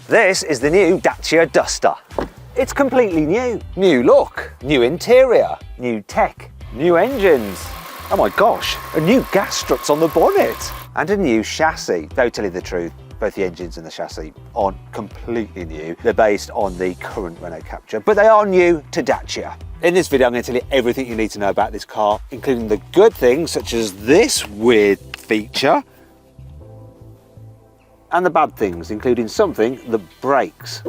This is the new Dacia Duster. It's completely new. New look, new interior, new tech, new engines. Oh my gosh, a new gas struts on the bonnet and a new chassis. Though, tell you the truth, both the engines and the chassis aren't completely new. They're based on the current Renault Captur, but they are new to Dacia. In this video, I'm going to tell you everything you need to know about this car, including the good things such as this weird feature, and the bad things, including something that breaks.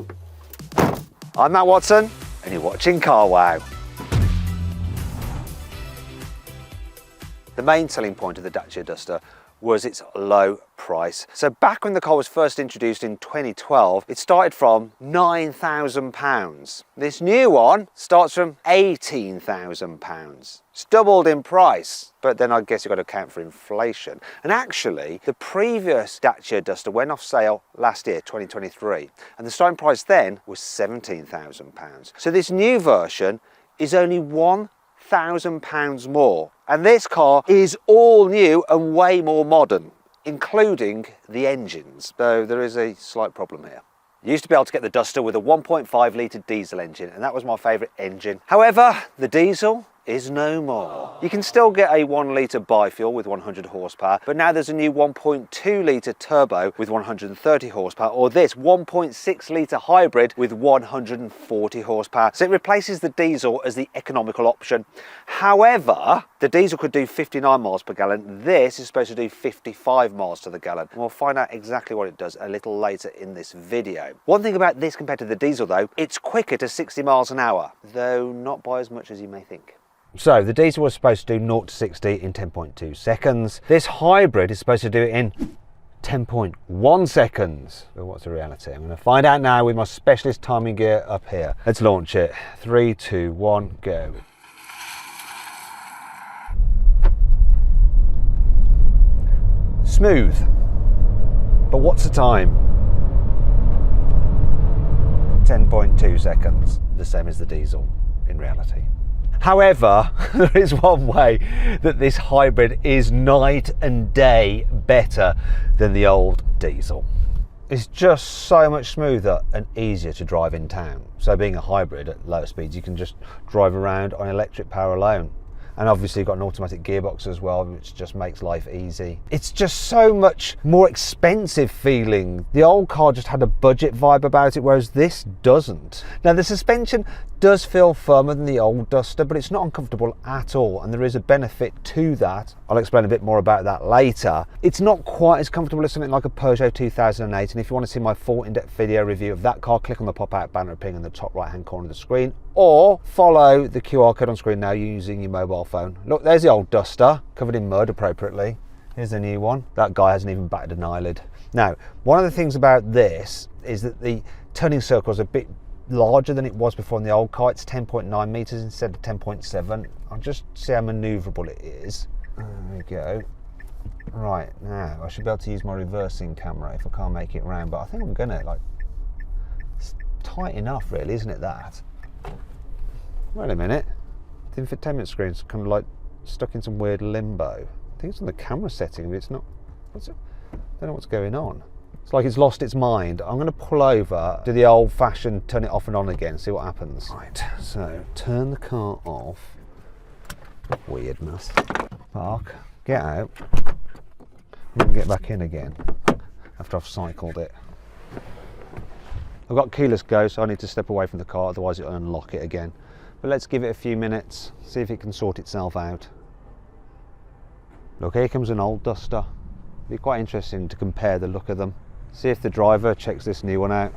I'm Matt Watson, and you're watching Car Wow. The main selling point of the Dacia Duster was its low price. So back when the car was first introduced in 2012, it started from £9,000. This new one starts from £18,000. It's doubled in price, but then I guess you've got to account for inflation. And actually, the previous Dacia Duster went off sale last year, 2023, and the starting price then was £17,000. So this new version is only £1,000 more. And this car is all new and way more modern, including the engines, though there is a slight problem here. You used to be able to get the Duster with a 1.5 litre diesel engine, and that was my favourite engine. However, the diesel is no more. You can still get a 1 litre bifuel with 100 horsepower, but now there's a new 1.2 litre turbo with 130 horsepower, or this 1.6 litre hybrid with 140 horsepower. So it replaces the diesel as the economical option. However, the diesel could do 59 miles per gallon. This is supposed to do 55 miles to the gallon. And we'll find out exactly what it does a little later in this video. One thing about this compared to the diesel though, it's quicker to 60 miles an hour, though not by as much as you may think. So the diesel was supposed to do 0 to 60 in 10.2 seconds. This hybrid is supposed to do it in 10.1 seconds. But what's the reality? I'm going to find out now with my specialist timing gear up here. Let's launch it. 3, 2, 1, go. Smooth. But what's the time? 10.2 seconds. The same as the diesel in reality. However, there is one way that this hybrid is night and day better than the old diesel. It's just so much smoother and easier to drive in town. So being a hybrid at lower speeds, you can just drive around on electric power alone. And obviously you've got an automatic gearbox as well, which just makes life easy. It's just so much more expensive feeling. The old car just had a budget vibe about it, whereas this doesn't. Now the suspension does feel firmer than the old Duster, but it's not uncomfortable at all, and there is a benefit to that. I'll explain a bit more about that later. It's not quite as comfortable as something like a Peugeot 2008, and if you want to see my full in-depth video review of that car, click on the pop-out banner appearing in the top right-hand corner of the screen, or follow the QR code on screen now using your mobile phone. Look, there's the old Duster, covered in mud appropriately. Here's the new one. That guy hasn't even batted an eyelid. Now, one of the things about this is that the turning circle is a bit larger than it was before in the old car. It's 10.9 meters instead of 10.7. I'll just see how maneuverable it is. There we go. Right, now I should be able to use my reversing camera if I can't make it round, but I think I'm gonna, like, it's tight enough really, isn't it, that? Wait a minute, the infotainment screen's kind of like stuck in some weird limbo. I think it's on the camera setting, but it's not. What's it? I don't know what's going on. It's like it's lost its mind. I'm going to pull over, do the old-fashioned turn it off and on again, see what happens. Right, so turn the car off. Weirdness. Park, get out, and then get back in again after I've cycled it. I've got keyless go, so I need to step away from the car, otherwise it'll unlock it again. But let's give it a few minutes, see if it can sort itself out. Look, here comes an old Duster. It'd be quite interesting to compare the look of them. See if the driver checks this new one out.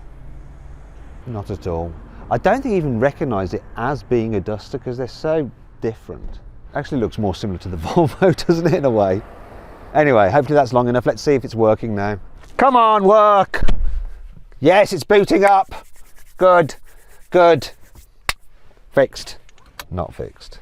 Not at all. I don't think he even recognised it as being a Duster because they're so different. Actually looks more similar to the Volvo, doesn't it, in a way? Anyway, hopefully that's long enough. Let's see if it's working now. Come on, work! Yes, it's booting up. Good, good. Fixed. Not fixed.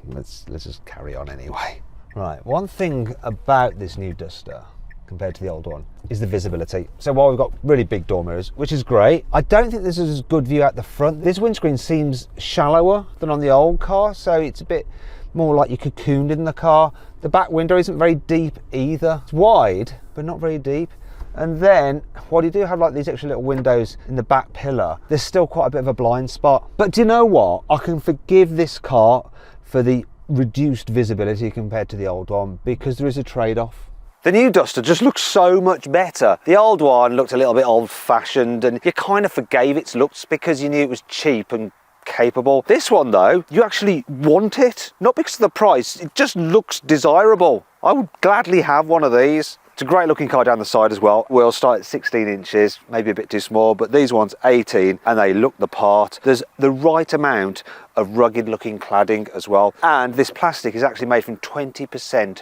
Let's just carry on anyway. Right, one thing about this new Duster compared to the old one is the visibility. So while we've got really big door mirrors, which is great, I don't think this is as good view at the front. This windscreen seems shallower than on the old car, so it's a bit more like you're cocooned in the car. The back window isn't very deep either. It's wide, but not very deep. And then, while you do have like these extra little windows in the back pillar, there's still quite a bit of a blind spot. But do you know what? I can forgive this car for the reduced visibility compared to the old one, because there is a trade-off. The new Duster just looks so much better. The old one looked a little bit old-fashioned, and you kind of forgave its looks because you knew it was cheap and capable. This one though, you actually want it, not because of the price, it just looks desirable. I would gladly have one of these. It's a great looking car down the side as well. Wheels start at 16 inches, maybe a bit too small, but these ones 18, and they look the part. There's the right amount of rugged looking cladding as well, and this plastic is actually made from 20%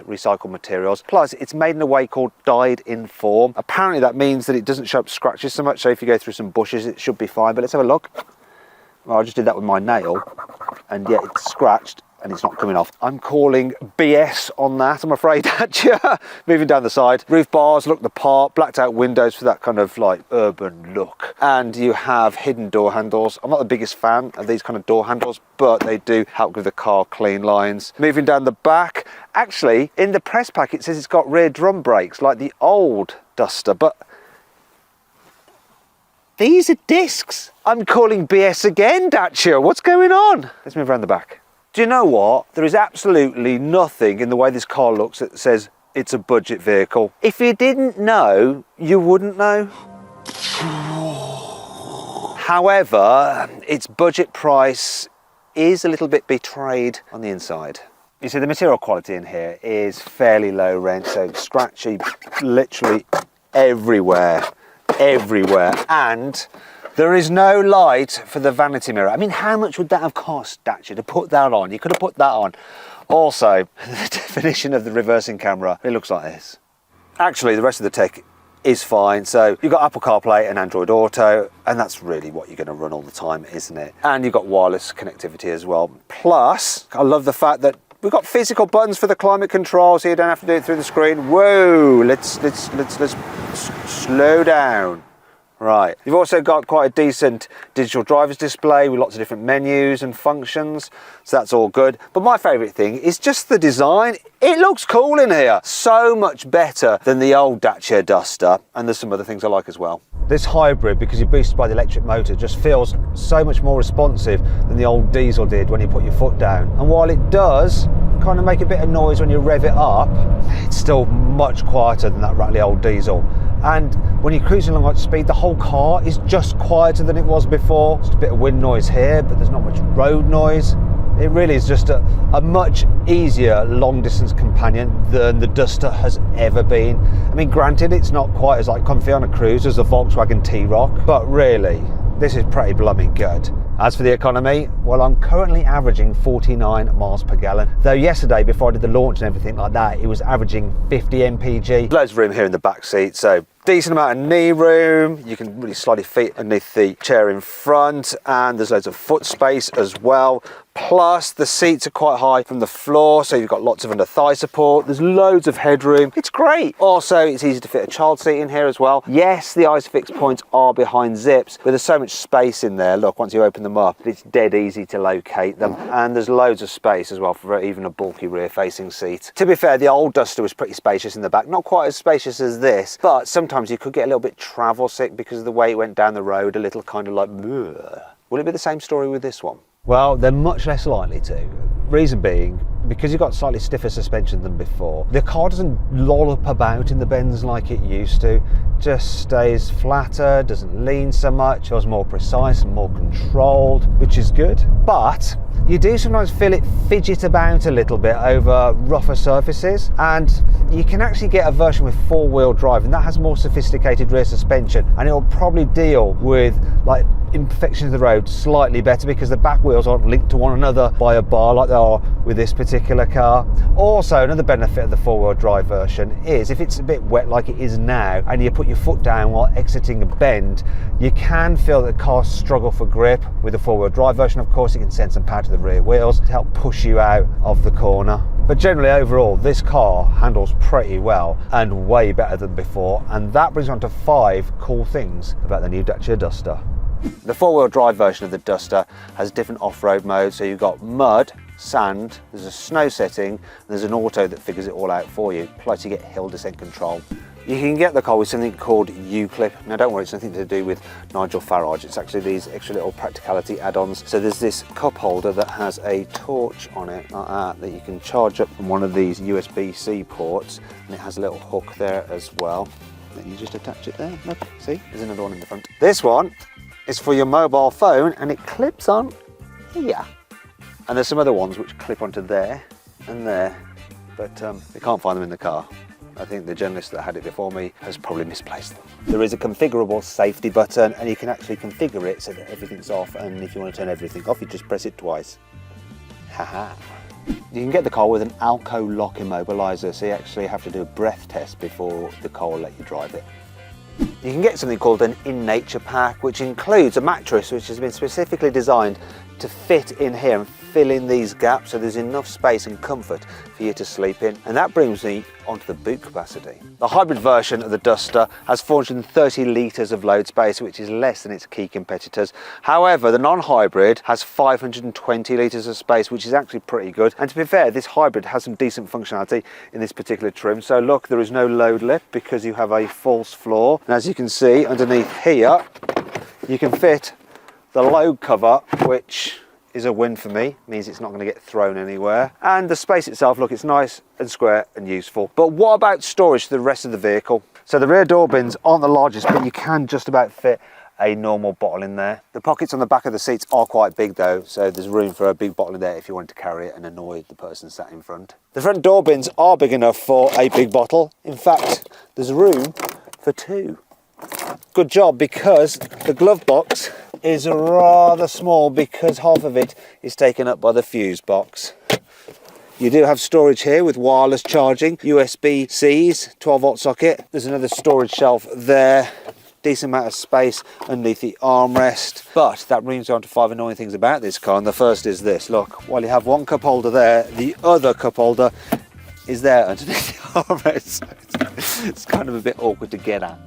recycled materials, plus it's made in a way called dyed in form. Apparently that means that it doesn't show up scratches so much, so if you go through some bushes it should be fine. But let's have a look. Well, I just did that with my nail, and yet it's scratched and it's not coming off. I'm calling BS on that, I'm afraid, Dacia. Moving down the side, roof bars look the part, blacked out windows for that kind of like urban look, and you have hidden door handles. I'm not the biggest fan of these kind of door handles, but they do help give the car clean lines. Moving down the back, actually in the press pack it says it's got rear drum brakes like the old Duster, but these are discs. I'm calling BS again, Dacia. What's going on? Let's move around the back. Do you know what? There is absolutely nothing in the way this car looks that says it's a budget vehicle. If you didn't know, you wouldn't know. However, its budget price is a little bit betrayed on the inside. You see, the material quality in here is fairly low rent, so scratchy literally everywhere. And there is no light for the vanity mirror. I mean, how much would that have cost, Dacia, to put that on? You could have put that on. Also, the definition of the reversing camera, it looks like this. Actually, the rest of the tech is fine. So you've got Apple CarPlay and Android Auto, and that's really what you're going to run all the time, isn't it? And you've got wireless connectivity as well. Plus, I love the fact that we've got physical buttons for the climate control, so you don't have to do it through the screen. Whoa, let's slow down. Right, you've also got quite a decent digital driver's display with lots of different menus and functions, so that's all good. But my favourite thing is just the design. It looks cool in here. So much better than the old Dacia Duster, and there's some other things I like as well. This hybrid, because you're boosted by the electric motor, just feels so much more responsive than the old diesel did when you put your foot down. And while it does kind of make a bit of noise when you rev it up, it's still much quieter than that rattly old diesel. And when you're cruising along at speed, the whole car is just quieter than it was before. Just a bit of wind noise here, but there's not much road noise. It really is just a much easier long distance companion than the Duster has ever been. I mean, granted, it's not quite as like comfy on a cruise as the Volkswagen T-Roc, but really, this is pretty blooming good. As for the economy, well, I'm currently averaging 49 miles per gallon. Though yesterday, before I did the launch and everything like that, it was averaging 50 mpg. Loads of room here in the back seat, so decent amount of knee room. You can really slide your feet underneath the chair in front, and there's loads of foot space as well. Plus, the seats are quite high from the floor, so you've got lots of under thigh support. There's loads of headroom. It's great. Also, it's easy to fit a child seat in here as well. Yes, the ISOFIX points are behind zips, but there's so much space in there. Look, once you open them up, it's dead easy to locate them. And there's loads of space as well for even a bulky rear-facing seat. To be fair, the old Duster was pretty spacious in the back. Not quite as spacious as this, but sometimes you could get a little bit travel sick because of the way it went down the road, a little kind of like, bleh. Will it be the same story with this one? Well, they're much less likely to. Reason being, because you've got slightly stiffer suspension than before, the car doesn't lollop about in the bends like it used to. Just stays flatter, doesn't lean so much, feels more precise and more controlled, which is good. But you do sometimes feel it fidget about a little bit over rougher surfaces, and you can actually get a version with four-wheel drive, and that has more sophisticated rear suspension, and it will probably deal with like imperfections of the road slightly better because the back wheels aren't linked to one another by a bar like they are with this particular car. Also, another benefit of the four-wheel drive version is if it's a bit wet like it is now and you put your foot down while exiting a bend, you can feel that the car struggle for grip. With the four-wheel drive version, of course, it can send some power to the rear wheels to help push you out of the corner. But generally overall, this car handles pretty well and way better than before, and that brings on to 5 cool things about the new Dacia Duster. The four-wheel drive version of the Duster has different off-road modes, so you've got mud, sand, there's a snow setting, and there's an auto that figures it all out for you, plus you get hill descent control. You can get the car with something called U-Clip. Now don't worry, it's nothing to do with Nigel Farage, it's actually these extra little practicality add-ons. So there's this cup holder that has a torch on it, like that you can charge up from one of these USB-C ports, and it has a little hook there as well. Then you just attach it there, look, see, there's another one in the front. This one is for your mobile phone, and it clips on here. And there's some other ones which clip onto there and there, but we can't find them in the car. I think the journalist that had it before me has probably misplaced them. There is a configurable safety button, and you can actually configure it so that everything's off, and if you want to turn everything off, you just press it twice. Haha. You can get the car with an Alco lock immobiliser, so you actually have to do a breath test before the car will let you drive it. You can get something called an In Nature pack, which includes a mattress which has been specifically designed to fit in here and fill in these gaps so there's enough space and comfort for you to sleep in. And that brings me onto the boot capacity. The hybrid version of the Duster has 430 litres of load space, which is less than its key competitors. However, the non-hybrid has 520 litres of space, which is actually pretty good. And to be fair, this hybrid has some decent functionality in this particular trim. So look, there is no load lip because you have a false floor. And as you can see underneath here, you can fit the load cover, which is a win for me, means it's not going to get thrown anywhere. And the space itself, look, it's nice and square and useful. But what about storage for the rest of the vehicle? So the rear door bins aren't the largest, but you can just about fit a normal bottle in there. The pockets on the back of the seats are quite big though, so there's room for a big bottle in there if you wanted to carry it and annoy the person sat in front. The front door bins are big enough for a big bottle. In fact, there's room for two. Good job, because the glove box is rather small because half of it is taken up by the fuse box. You do have storage here with wireless charging, USB-Cs, 12-volt socket. There's another storage shelf there. Decent amount of space underneath the armrest. But that brings me on to 5 annoying things about this car, and the first is this. Look, while you have one cup holder there, the other cup holder is there underneath the armrest. It's kind of a bit awkward to get at.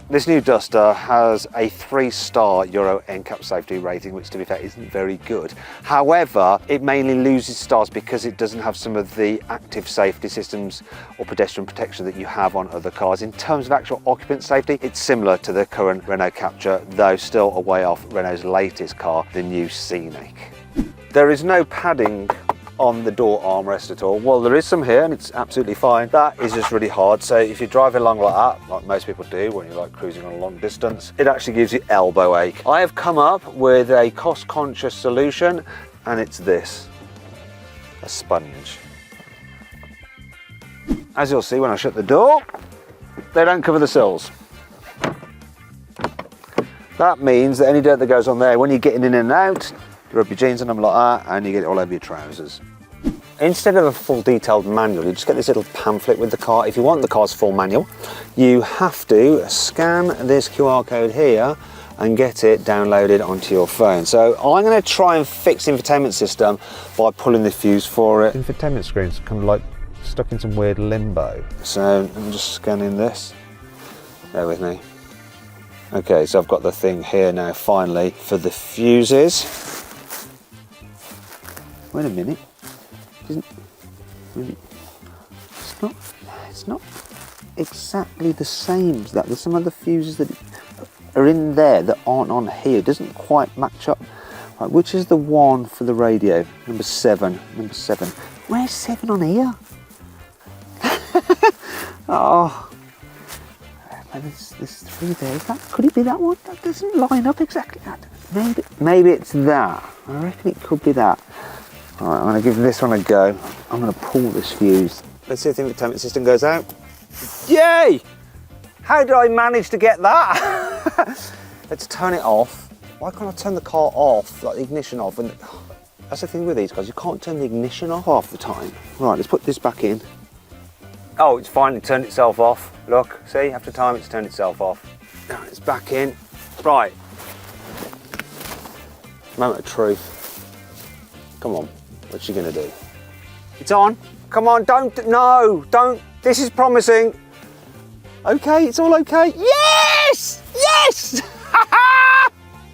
This new Duster has a 3-star Euro NCAP safety rating, which to be fair isn't very good. However, it mainly loses stars because it doesn't have some of the active safety systems or pedestrian protection that you have on other cars. In terms of actual occupant safety, it's similar to the current Renault Captur, though still a way off Renault's latest car, the new Scenic. There is no padding on the door armrest at all. Well, there is some here and it's absolutely fine. That is just really hard. So if you're driving along like that, like most people do when you're like cruising on a long distance, it actually gives you elbow ache. I have come up with a cost-conscious solution, and it's this, a sponge. As you'll see when I shut the door, they don't cover the sills. That means that any dirt that goes on there, when you're getting in and out, you rub your jeans on them like that and you get it all over your trousers. Instead of a full detailed manual, you just get this little pamphlet with the car. If you want the car's full manual, you have to scan this QR code here and get it downloaded onto your phone. So I'm going to try and fix the infotainment system by pulling the fuse for it. Infotainment screen's kind of like stuck in some weird limbo. So I'm just scanning this. Bear with me. Okay, so I've got the thing here now finally for the fuses. Wait a minute. It's not exactly the same as that. There's some other fuses that are in there that aren't on here. It doesn't quite match up. Right, which is the one for the radio? Number 7. Number 7. Where's 7 on here? Oh. There's 3 there. Could it be that one? That doesn't line up exactly. Maybe it's that. I reckon it could be that. Alright, I'm going to give this one a go. I'm going to pull this fuse. Let's see if the infotainment system goes out. Yay! How did I manage to get that? Let's turn it off. Why can't I turn the car off, like the ignition off? And that's the thing with these guys, you can't turn the ignition off half the time. Right, let's put this back in. Oh, it's finally turned itself off. Look, see, after time it's turned itself off. Now it's back in. Right. Moment of truth. Come on, what's she gonna do? It's on. Come on, don't. This is promising. Okay, it's all okay. Yes! Yes!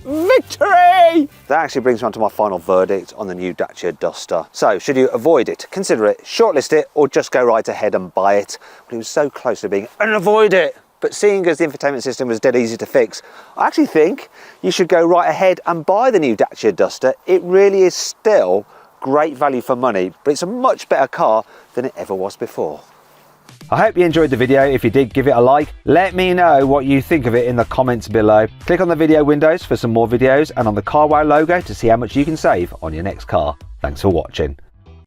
Victory! That actually brings me on to my final verdict on the new Dacia Duster. So, should you avoid it, consider it, shortlist it, or just go right ahead and buy it? Well, it was so close to being and avoid it. But seeing as the infotainment system was dead easy to fix, I actually think you should go right ahead and buy the new Dacia Duster. It really is still great value for money, but it's a much better car than it ever was before. I hope you enjoyed the video. If you did, give it a like. Let me know what you think of it in the comments below. Click on the video windows for some more videos and on the CarWow logo to see how much you can save on your next car. Thanks for watching.